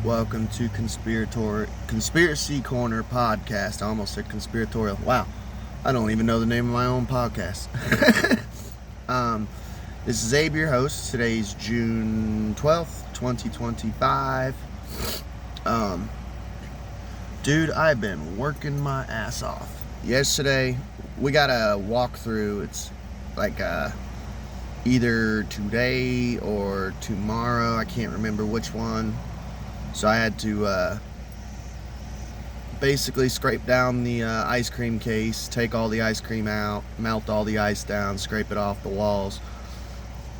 Welcome to Conspiracy Corner Podcast. I almost said conspiratorial. Wow, I don't even know the name of my own podcast. This is Abe, your host. Today's June 12th, 2025. Dude, I've been working my ass off. Yesterday, we got a walkthrough. It's like either today or tomorrow. I can't remember which one. So I had to basically scrape down the ice cream case, take all the ice cream out, melt all the ice down, scrape it off the walls.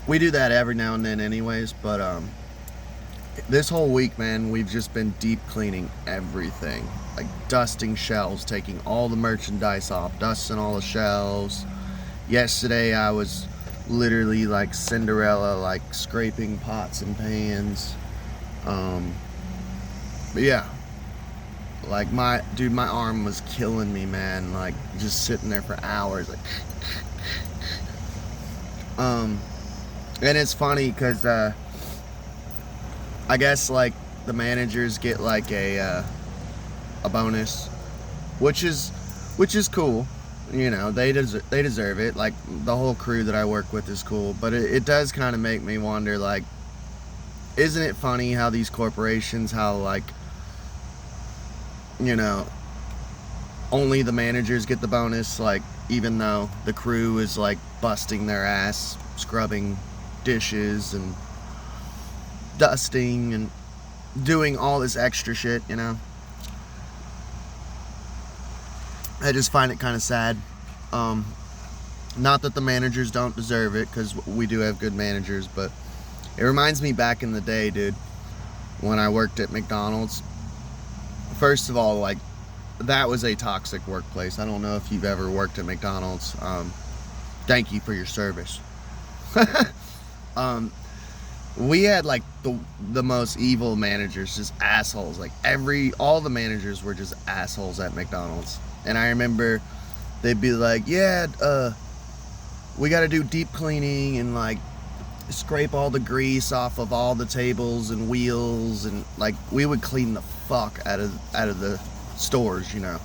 We do that every now and then anyways, but this whole week, man, we've just been deep cleaning everything. Like dusting shelves, taking all the merchandise off, dusting all the shelves. Yesterday I was literally like Cinderella, like scraping pots and pans. But yeah, like my arm was killing me, man. Like just sitting there for hours, like. And it's funny because I guess like the managers get like a bonus, which is cool. You know, they deserve it. Like the whole crew that I work with is cool, but it does kind of make me wonder, like, isn't it funny how these corporations, how like, you know, only the managers get the bonus, like even though the crew is like busting their ass, scrubbing dishes and dusting and doing all this extra shit, you know. I just find it kind of sad. Not that the managers don't deserve it, because we do have good managers, but it reminds me back in the day, dude, when I worked at McDonald's. First of all, like, that was a toxic workplace. I don't know if you've ever worked at McDonald's. Thank you for your service. We had like the most evil managers, just assholes. Like all the managers were just assholes at McDonald's. And I remember they'd be like, yeah, we got to do deep cleaning and like scrape all the grease off of all the tables and wheels, and like we would clean the fuck out of the stores, you know.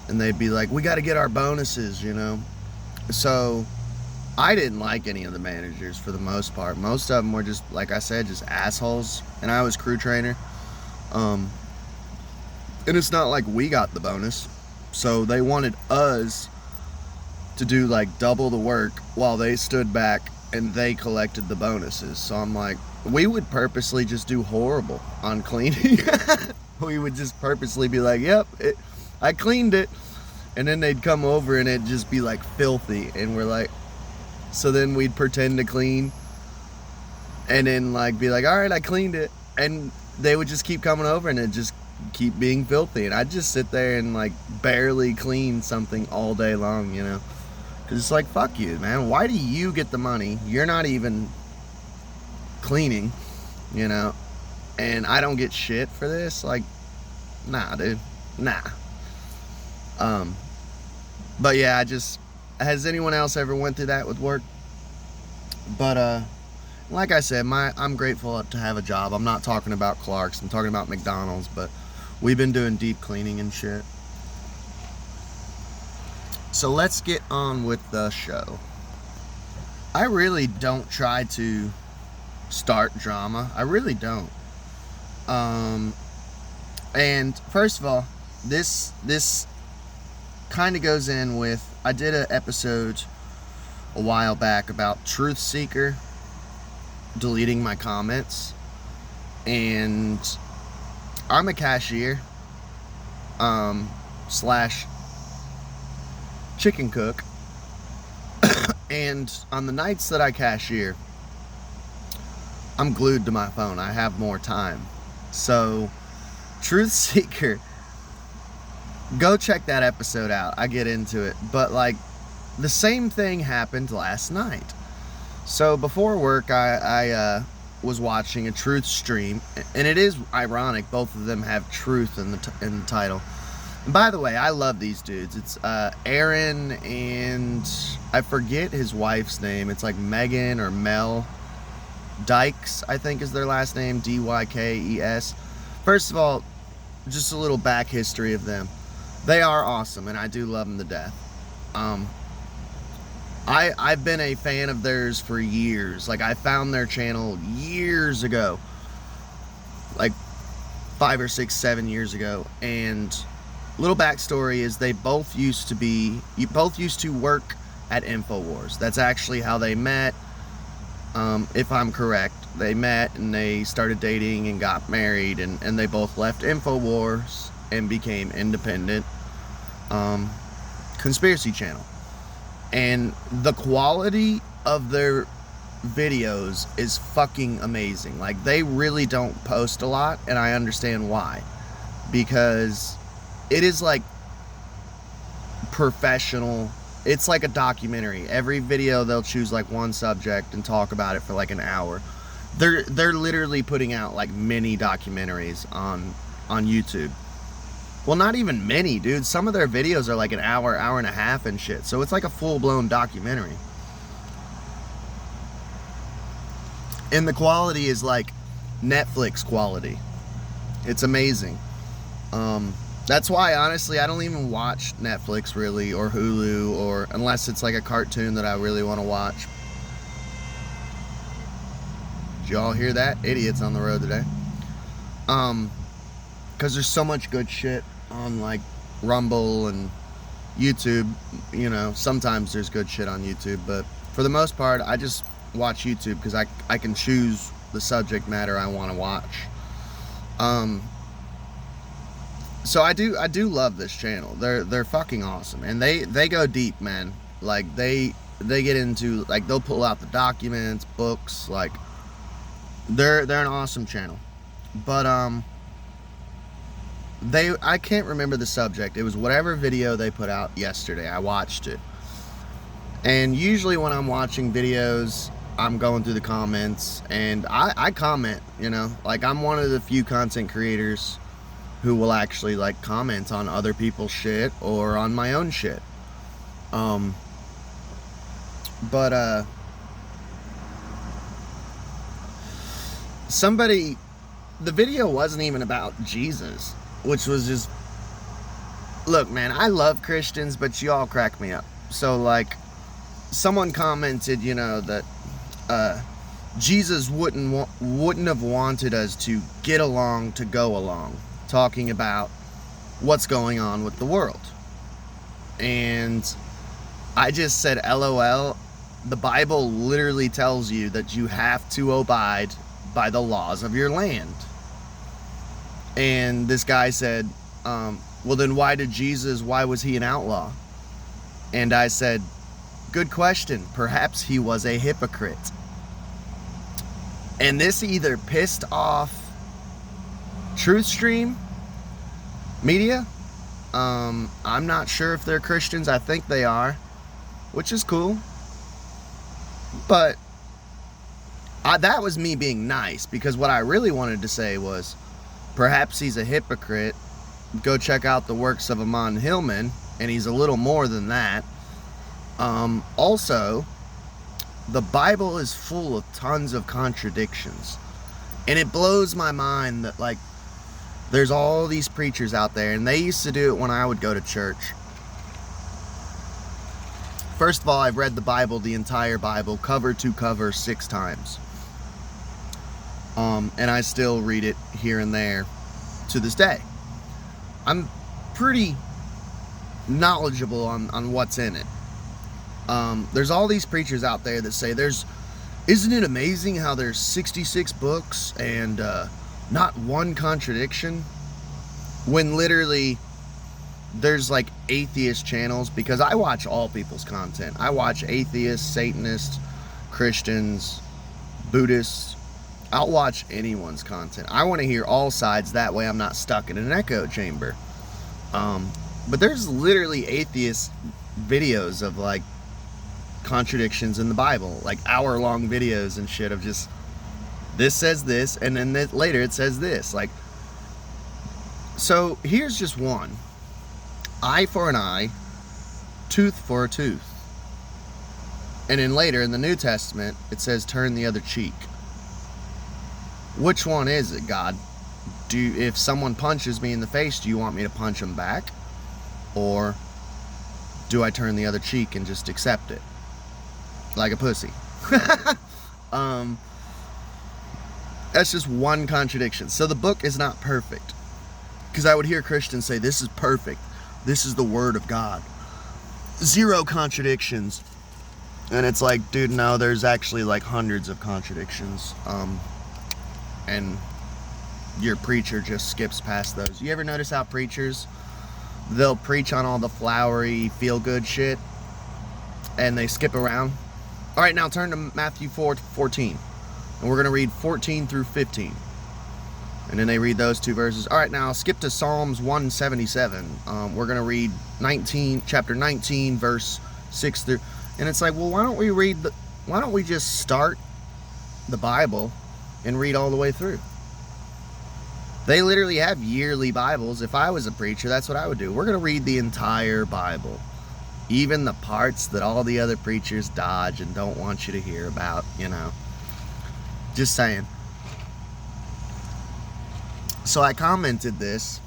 And they'd be like, we got to get our bonuses, you know. So I didn't like any of the managers for the most part. Most of them were just, like I said, just assholes. And I was crew trainer. And it's not like we got the bonus. So they wanted us to do like double the work while they stood back and they collected the bonuses. So I'm like, we would purposely just do horrible on cleaning. We would just purposely be like, yep, I cleaned it. And then they'd come over and it'd just be like filthy. And we're like, so then we'd pretend to clean and then like be like, all right, I cleaned it. And they would just keep coming over and it'd just keep being filthy. And I'd just sit there and like barely clean something all day long, you know. Because it's like, fuck you, man. Why do you get the money? You're not even cleaning, you know. And I don't get shit for this. Like, nah, dude. Nah. But yeah, has anyone else ever went through that with work? But like I said, I'm grateful to have a job. I'm not talking about Clark's, I'm talking about McDonald's, but we've been doing deep cleaning and shit. So let's get on with the show. I really don't try to start drama. I really don't. And first of all, this kind of goes in with, I did an episode a while back about Truth Seeker deleting my comments, and I'm a cashier slash chicken cook. And on the nights that I cashier, I'm glued to my phone. I have more time. So Truth Seeker, go check that episode out. I get into it. But like, the same thing happened last night. So before work, I was watching a Truthstream, and it is ironic, both of them have truth in the title. And by the way, I love these dudes. It's Aaron and I forget his wife's name. It's like Megan or Mel Dykes, I think is their last name, Dykes. First of all, just a little back history of them. They are awesome, and I do love them to death. I've been a fan of theirs for years. Like, I found their channel years ago, like 5 or 6, 7 years ago. And little backstory is they both used to work at InfoWars. That's actually how they met. If I'm correct, they met and they started dating and got married, and they both left InfoWars and became independent conspiracy channel. And the quality of their videos is fucking amazing. Like, they really don't post a lot, and I understand why, because it is like professional. It's like a documentary. Every video they'll choose like one subject and talk about it for like an hour. They're literally putting out like mini documentaries on YouTube. Well, not even many, dude. Some of their videos are like an hour, hour and a half and shit. So it's like a full-blown documentary. And the quality is like Netflix quality. It's amazing. That's why, honestly, I don't even watch Netflix really, or Hulu, or unless it's like a cartoon that I really want to watch. Did y'all hear that? Idiots on the road today. Because there's so much good shit on like Rumble and YouTube. You know, sometimes there's good shit on YouTube, but for the most part, I just watch YouTube because I can choose the subject matter I want to watch. So I do love this channel. They're fucking awesome, and they go deep, man. Like, they get into, like, they'll pull out the documents, books. Like, they're an awesome channel. But I can't remember the subject. It was whatever video they put out yesterday. I watched it, and usually when I'm watching videos, I'm going through the comments, and I comment. You know, like, I'm one of the few content creators who will actually like comment on other people's shit or on my own shit. The video wasn't even about Jesus, which was just, look, man, I love Christians, but you all crack me up. So, like, someone commented, you know, that Jesus wouldn't have wanted us to get along to go along, talking about what's going on with the world. And I just said, LOL. The Bible literally tells you that you have to abide by the laws of your land. And this guy said, well, then why was he an outlaw? And I said, good question. Perhaps he was a hypocrite. And this either pissed off Truthstream media. I'm not sure if they're Christians. I think they are, which is cool. But that was me being nice, because what I really wanted to say was, perhaps he's a hypocrite. Go check out the works of Amon Hillman, and he's a little more than that. Also, the Bible is full of tons of contradictions, and it blows my mind that, like, there's all these preachers out there, and they used to do it when I would go to church. First of all, I've read the Bible, the entire Bible, cover to cover 6 times. And I still read it here and there to this day. I'm pretty knowledgeable on what's in it. There's all these preachers out there that say, isn't it amazing how there's 66 books and not one contradiction? When literally there's like atheist channels, because I watch all people's content. I watch atheists, Satanists, Christians, Buddhists. I'll watch anyone's content. I want to hear all sides, that way I'm not stuck in an echo chamber. But there's literally atheist videos of like contradictions in the Bible, like hour-long videos and shit of just, this says this, and then later it says this. Like, so here's just one. Eye for an eye, tooth for a tooth. And then later in the New Testament, it says turn the other cheek. Which one is it, God? if someone punches me in the face, do you want me to punch them back? Or do I turn the other cheek and just accept it? Like a pussy. That's just one contradiction. So the book is not perfect. Because I would hear Christians say, this is perfect. This is the word of God. 0 contradictions. And it's like, dude, no, there's actually like hundreds of contradictions. And your preacher just skips past those. You ever notice how preachers, they'll preach on all the flowery, feel-good shit, and they skip around? All right, now turn to Matthew 4:14, and we're going to read 14 through 15. And then they read those 2 verses. All right, now skip to Psalms 177. We're going to read chapter 19, verse 6 through... And it's like, well, why don't we just start the Bible and read all the way through? They literally have yearly Bibles. If I was a preacher, that's what I would do. We're going to read the entire Bible. Even the parts that all the other preachers dodge and don't want you to hear about, you know. Just saying. So I commented this,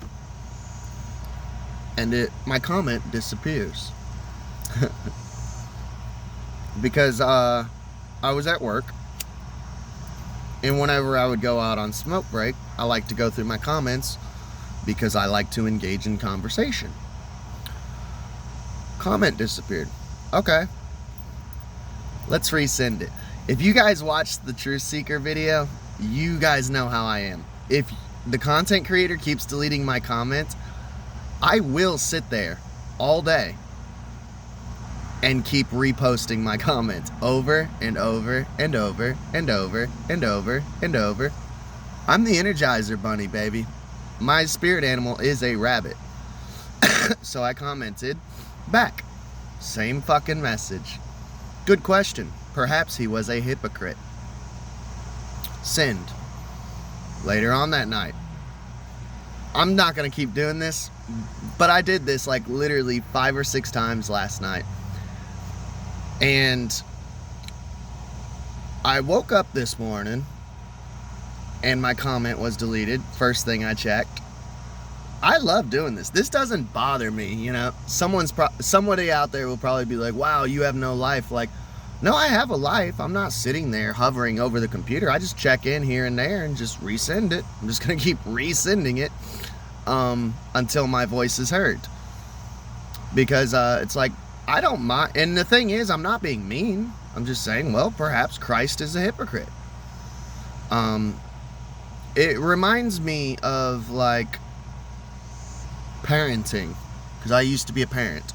and my comment disappears. Because I was at work, and whenever I would go out on smoke break, I like to go through my comments because I like to engage in conversation. Comment disappeared. Okay. Let's resend it. If you guys watched the Truth Seeker video, you guys know how I am. If the content creator keeps deleting my comments, I will sit there all day and keep reposting my comments over and over and over and over and over and over. I'm the Energizer Bunny, baby. My spirit animal is a rabbit. So I commented back. Same fucking message. Good question. Perhaps he was a hypocrite. Send. Later on that night. I'm not going to keep doing this, but I did this like literally 5 or 6 times last night. And I woke up this morning and my comment was deleted. First thing I checked. I love doing this. This doesn't bother me, you know. Somebody out there will probably be like, wow, you have no life. Like, no, I have a life. I'm not sitting there hovering over the computer. I just check in here and there and just resend it. I'm just going to keep resending it until my voice is heard. Because it's like, I don't mind. And the thing is, I'm not being mean. I'm just saying, well, perhaps Christ is a hypocrite. It reminds me of like parenting, because I used to be a parent.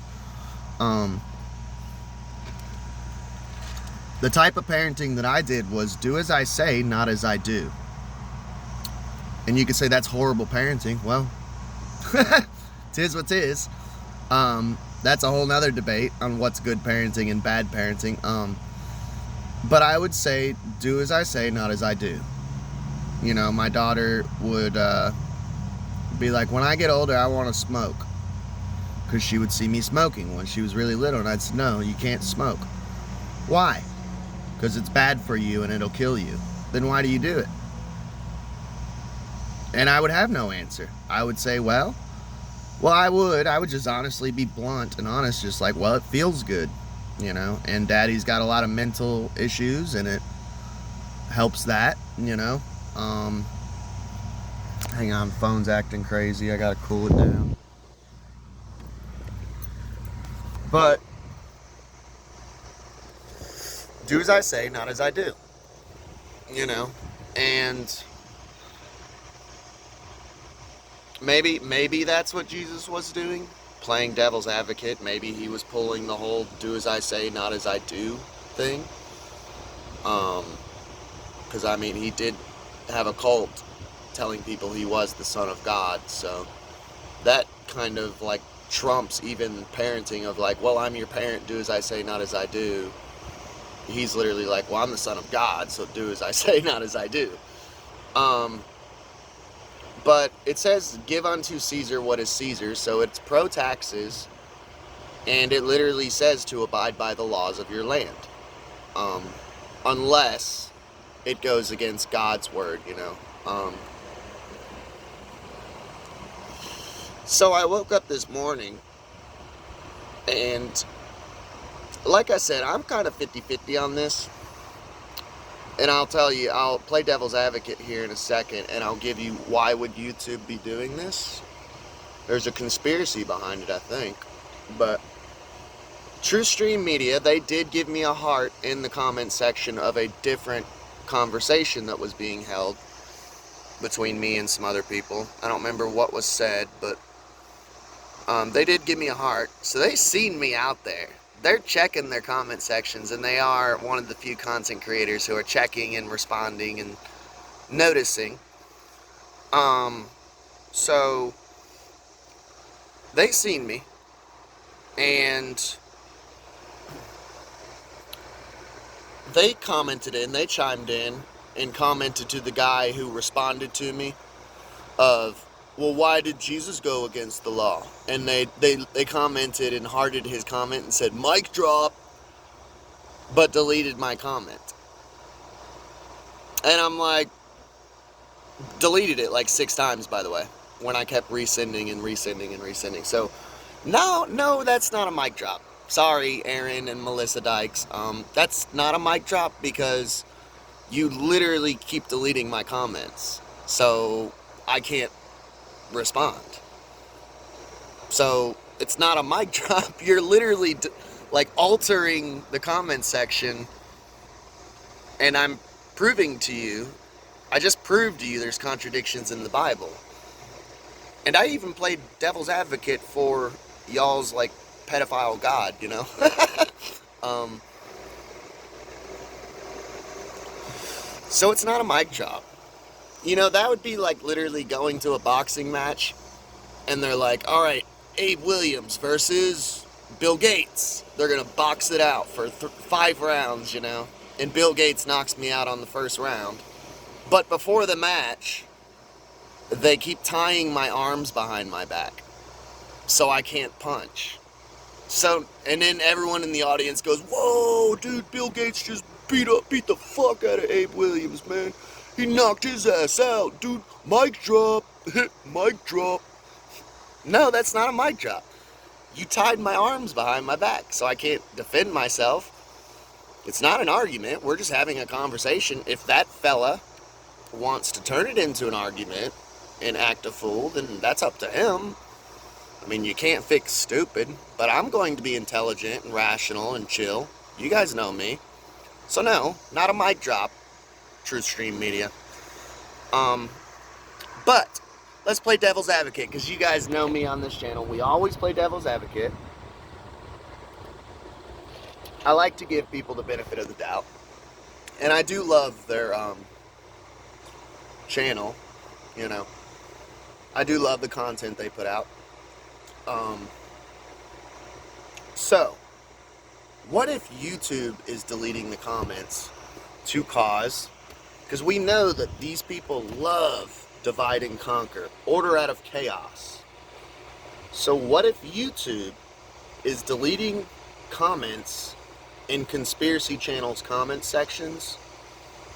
The type of parenting that I did was do as I say, not as I do. And you could say that's horrible parenting. Well, tis what tis. That's a whole nother debate on what's good parenting and bad parenting. But I would say, do as I say, not as I do. You know, my daughter would be like, when I get older, I want to smoke. Because she would see me smoking when she was really little. And I'd say, no, you can't smoke. Why? Because it's bad for you and it'll kill you. Then why do you do it? And I would have no answer. I would say, well, I would just honestly be blunt and honest, just like, well, it feels good, you know, and daddy's got a lot of mental issues and it helps that, you know. Hang on, phone's acting crazy. I gotta cool it down. But do as I say, not as I do, you know. And maybe that's what Jesus was doing, playing devil's advocate. Maybe he was pulling the whole do as I say, not as I do thing. Because I mean, he did have a cult telling people he was the Son of God, so that kind of like trumps even parenting of like, well, I'm your parent, do as I say, not as I do. He's literally like, well, I'm the Son of God, so do as I say, not as I do. But it says, give unto Caesar what is Caesar, so it's pro-taxes, and it literally says to abide by the laws of your land. Unless it goes against God's word, you know. So I woke up this morning, and like I said, I'm kind of 50-50 on this. And I'll tell you, I'll play devil's advocate here in a second, and I'll give you why would YouTube be doing this. There's a conspiracy behind it, I think. But Truthstream Media, they did give me a heart in the comment section of a different conversation that was being held between me and some other people. I don't remember what was said, but they did give me a heart. So they seen me out there. They're checking their comment sections, and they are one of the few content creators who are checking and responding and noticing. So they seen me, and they commented in, they chimed in and commented to the guy who responded to me of, well, why did Jesus go against the law? And they commented and hearted his comment and said, mic drop, but deleted my comment. And I'm like, deleted it like 6 times, by the way, when I kept resending and resending and resending. So, no, that's not a mic drop. Sorry, Aaron and Melissa Dykes. That's not a mic drop because you literally keep deleting my comments. So, I can't respond. So it's not a mic drop. You're literally like altering the comment section, and I'm proving to you, I just proved to you there's contradictions in the Bible. And I even played devil's advocate for y'all's like pedophile god, you know. So it's not a mic drop. You know, that would be like literally going to a boxing match, and they're like, all right, Abe Williams versus Bill Gates. They're going to box it out for 5 rounds, you know. And Bill Gates knocks me out on the first round. But before the match, they keep tying my arms behind my back, so I can't punch. So, and then everyone in the audience goes, whoa, dude, Bill Gates just beat the fuck out of Abe Williams, man. He knocked his ass out, dude. Mic drop. Mic drop. No, that's not a mic drop. You tied my arms behind my back, so I can't defend myself. It's not an argument. We're just having a conversation. If that fella wants to turn it into an argument and act a fool, then that's up to him. I mean, you can't fix stupid, but I'm going to be intelligent and rational and chill. You guys know me. So no, not a mic drop, Truthstream Media. But let's play devil's advocate, because you guys know me on this channel. We always play devil's advocate. I like to give people the benefit of the doubt. And I do love their channel, you know. I do love the content they put out. So, what if YouTube is deleting the comments to cause, because we know that these people love divide and conquer, order out of chaos. So what if YouTube is deleting comments in conspiracy channels' comment sections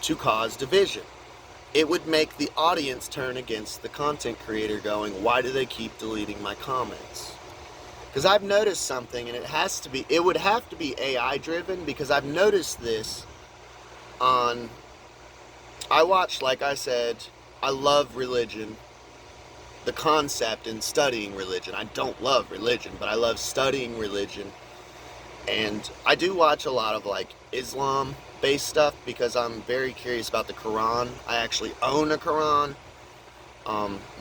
to cause division? It would make the audience turn against the content creator, going, why do they keep deleting my comments? Because I've noticed something, and it would have to be AI driven, because I've noticed this on, I watch, like I said, I love religion, the concept and studying religion. I don't love religion, but I love studying religion. And I do watch a lot of like Islam based stuff because I'm very curious about the Quran. I actually own a Quran.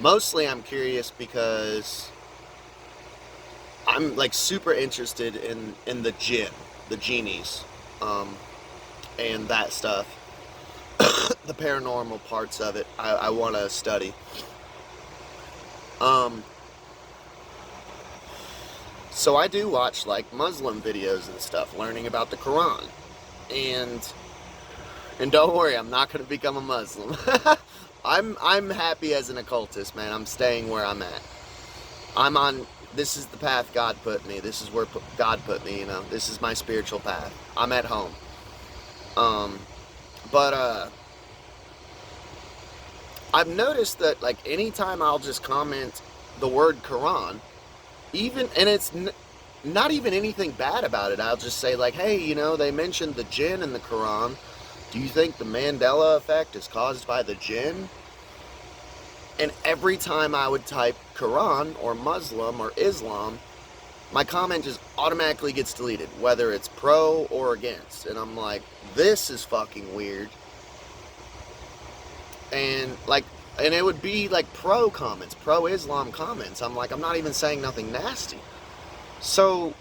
Mostly I'm curious because I'm like super interested in the jinn, the genies, and that stuff. The paranormal parts of it I want to study. So I do watch like Muslim videos and stuff, learning about the Quran. And don't worry, I'm not going to become a Muslim. I'm happy as an occultist, man. I'm staying where I'm at. This is the path God put me. This is where God put me, you know. This is my spiritual path. I'm at home. But I've noticed that like anytime I'll just comment the word Quran, even, and it's not even anything bad about it. I'll just say like, hey, you know, they mentioned the jinn in the Quran. Do you think the Mandela effect is caused by the jinn? And every time I would type Quran or Muslim or Islam, my comment just automatically gets deleted, whether it's pro or against. And I'm like, this is fucking weird. And like, and it would be like pro comments, pro Islam comments. I'm like, I'm not even saying nothing nasty. So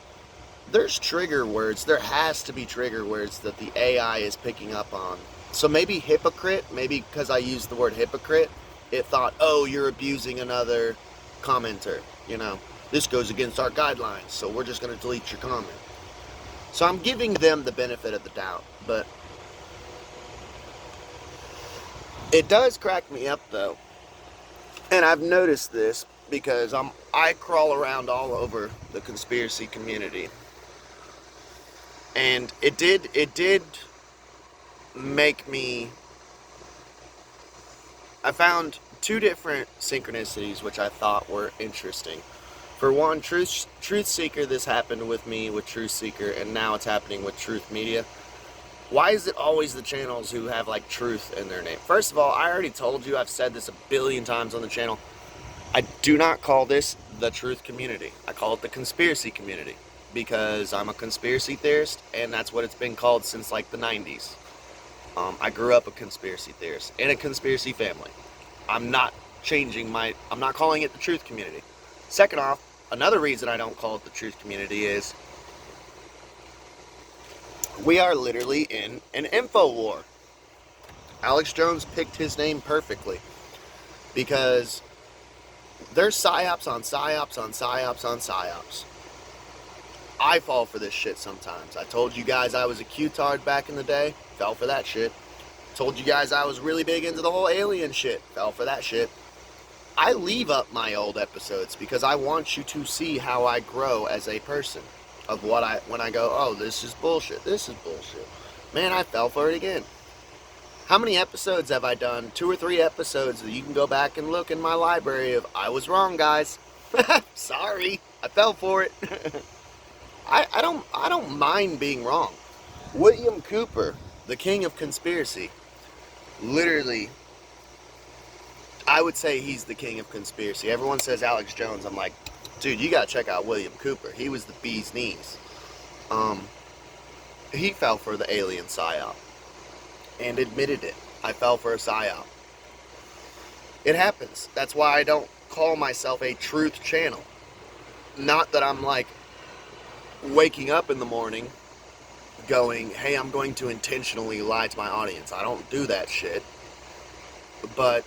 there's trigger words. There has to be trigger words that the AI is picking up on. So maybe hypocrite, maybe because I used the word hypocrite, it thought, oh, you're abusing another commenter, you know. This goes against our guidelines, so we're just going to delete your comment. So I'm giving them the benefit of the doubt, but it does crack me up though. And I've noticed this because I crawl around all over the conspiracy community. And it did make me, I found two different synchronicities which I thought were interesting. For one, Truth Seeker, this happened with me with Truth Seeker, and now it's happening with Truth Media. Why is it always the channels who have like truth in their name? First of all, I already told you, I've said this a billion times on the channel, I do not call this the truth community. I call it the conspiracy community because I'm a conspiracy theorist, and that's what it's been called since like the 90s. I grew up a conspiracy theorist in a conspiracy family. I'm not calling it the truth community. Second off, another reason I don't call it the truth community is we are literally in an info war. Alex Jones picked his name perfectly because there's psyops on psyops on psyops on psyops. I fall for this shit sometimes. I told you guys I was a Q-tard back in the day, fell for that shit. Told you guys I was really big into the whole alien shit, fell for that shit. I leave up my old episodes because I want you to see how I grow as a person. Of when I go, oh, this is bullshit, this is bullshit. Man, I fell for it again. How many episodes have I done? 2 or 3 episodes that you can go back and look in my library of, I was wrong, guys. Sorry, I fell for it. I don't mind being wrong. William Cooper, the king of conspiracy, literally, I would say he's the king of conspiracy. Everyone says Alex Jones. I'm like, dude, you gotta check out William Cooper. He was the bee's knees. He fell for the alien psyop and admitted it. I fell for a psyop. It happens. That's why I don't call myself a truth channel. Not that I'm like waking up in the morning going, hey, I'm going to intentionally lie to my audience. I don't do that shit. But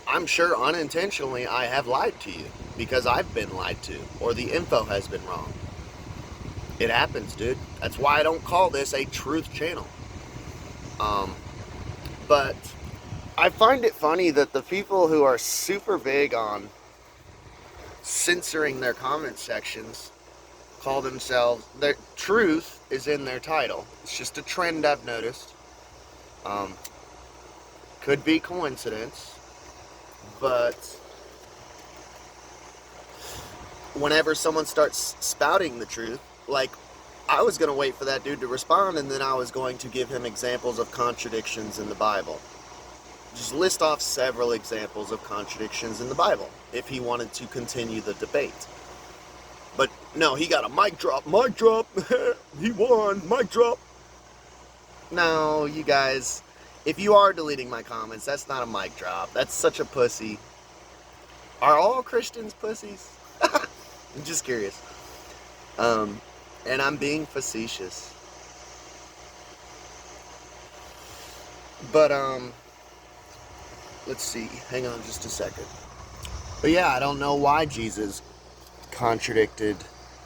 I'm sure unintentionally I have lied to you because I've been lied to or the info has been wrong. It happens, dude. That's why I don't call this a truth channel. But I find it funny that the people who are super big on censoring their comment sections call themselves, their truth is in their title. It's just a trend I've noticed. Could be coincidence. But whenever someone starts spouting the truth, like, I was going to wait for that dude to respond, and then I was going to give him examples of contradictions in the Bible. Just list off several examples of contradictions in the Bible, if he wanted to continue the debate. But no, he got a mic drop, he won, mic drop. No, you guys, if you are deleting my comments, that's not a mic drop. That's such a pussy. Are all Christians pussies? I'm just curious. And I'm being facetious. But, let's see. Hang on just a second. But yeah, I don't know why Jesus contradicted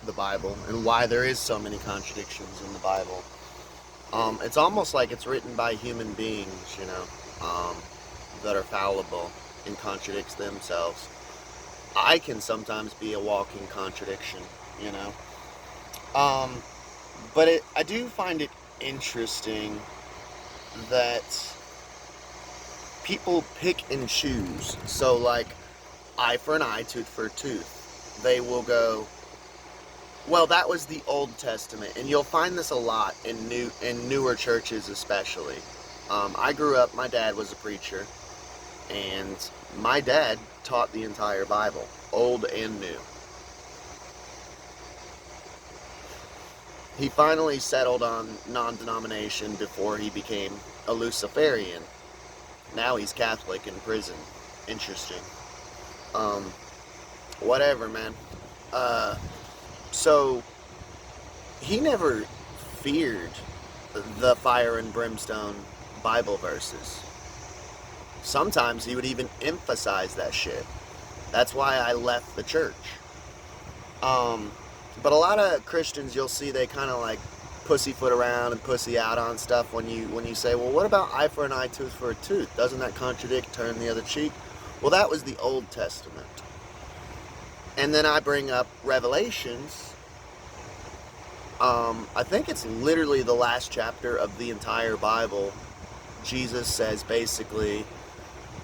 the Bible and why there is so many contradictions in the Bible. It's almost like it's written by human beings, you know, that are fallible and contradicts themselves. I can sometimes be a walking contradiction, you know. But I do find it interesting that people pick and choose. So, like, eye for an eye, tooth for a tooth. They will go, well, that was the Old Testament, and you'll find this a lot in newer churches especially. I grew up, my dad was a preacher, and my dad taught the entire Bible, old and new. He finally settled on non-denomination before he became a Luciferian. Now he's Catholic in prison. Interesting. Whatever, man. So he never feared the fire and brimstone Bible verses. Sometimes he would even emphasize that shit. That's why I left the church. But a lot of Christians, you'll see, they kind of like pussyfoot around and pussy out on stuff when you say, well, what about eye for an eye, tooth for a tooth? Doesn't that contradict turn the other cheek? Well, that was the Old Testament. And then I bring up Revelations. I think it's literally the last chapter of the entire Bible. Jesus says basically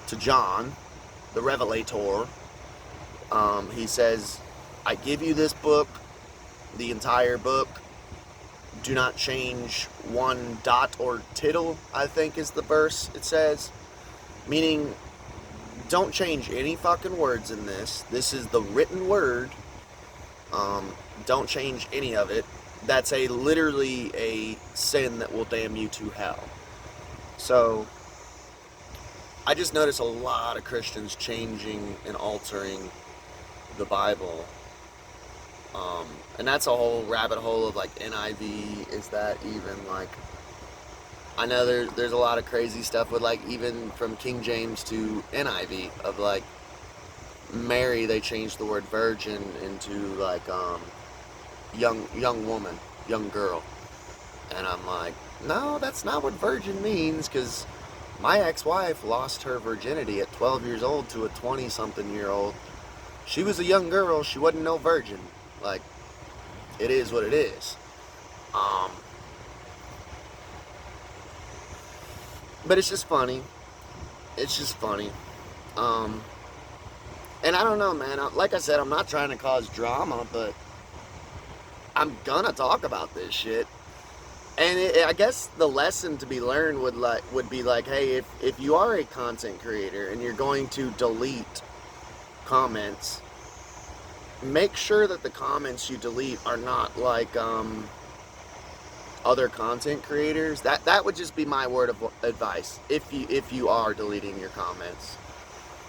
to John, the Revelator, he says, I give you this book, the entire book. Do not change one dot or tittle, I think is the verse it says. Meaning, don't change any fucking words in this. This is the written word. Don't change any of it. That's literally a sin that will damn you to hell. So, I just notice a lot of Christians changing and altering the Bible. And that's a whole rabbit hole of like NIV. Is that even like, I know there's a lot of crazy stuff with like even from King James to NIV of like Mary, they changed the word virgin into like young woman, young girl. And I'm like, no, that's not what virgin means, because my ex-wife lost her virginity at 12 years old to a 20-something year old. She was a young girl, she wasn't no virgin. Like, it is what it is. But it's just funny. It's just funny. And I don't know, man. Like I said, I'm not trying to cause drama, but I'm gonna talk about this shit. And I guess the lesson to be learned would be like, hey, if you are a content creator and you're going to delete comments, make sure that the comments you delete are not like other content creators. That would just be my word of advice if you are deleting your comments,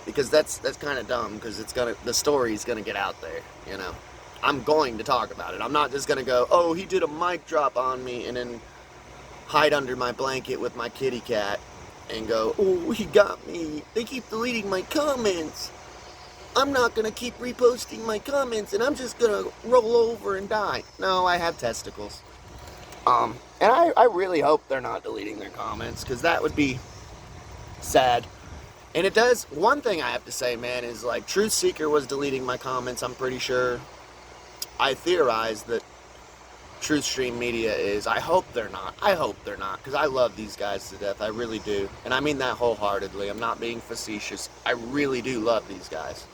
because that's kind of dumb, because the story's gonna get out there, you know. I'm going to talk about it. I'm not just gonna go, oh, he did a mic drop on me, and then hide under my blanket with my kitty cat and go, oh, he got me. They keep deleting my comments. I'm not going to keep reposting my comments, and I'm just going to roll over and die. No, I have testicles. And I really hope they're not deleting their comments, because that would be sad. And it does, one thing I have to say, man, is like Truthseeker was deleting my comments, I'm pretty sure. I theorize that Truthstream Media is. I hope they're not. I hope they're not, because I love these guys to death. I really do. And I mean that wholeheartedly. I'm not being facetious. I really do love these guys.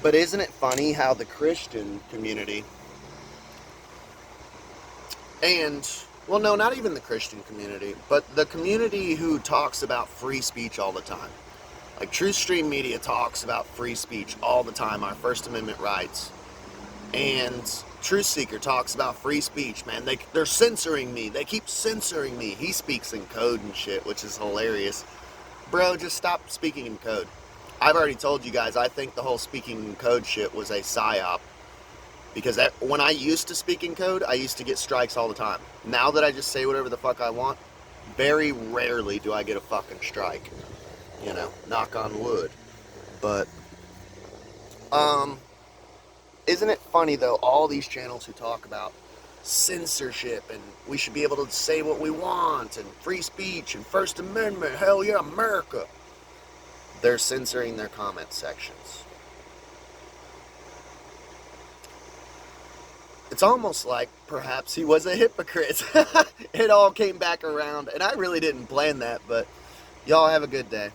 But isn't it funny how the Christian community, and, well, no, not even the Christian community, but the community who talks about free speech all the time. Like, Truthstream Media talks about free speech all the time, our First Amendment rights. And Truthseeker talks about free speech, man. They're censoring me. They keep censoring me. He speaks in code and shit, which is hilarious. Bro, just stop speaking in code. I've already told you guys, I think the whole speaking in code shit was a psyop. Because when I used to speak in code, I used to get strikes all the time. Now that I just say whatever the fuck I want, very rarely do I get a fucking strike. You know, knock on wood. But, isn't it funny though, all these channels who talk about censorship and we should be able to say what we want and free speech and First Amendment, hell yeah, America, they're censoring their comment sections. It's almost like perhaps he was a hypocrite. It all came back around, and I really didn't plan that, but Y'all have a good day.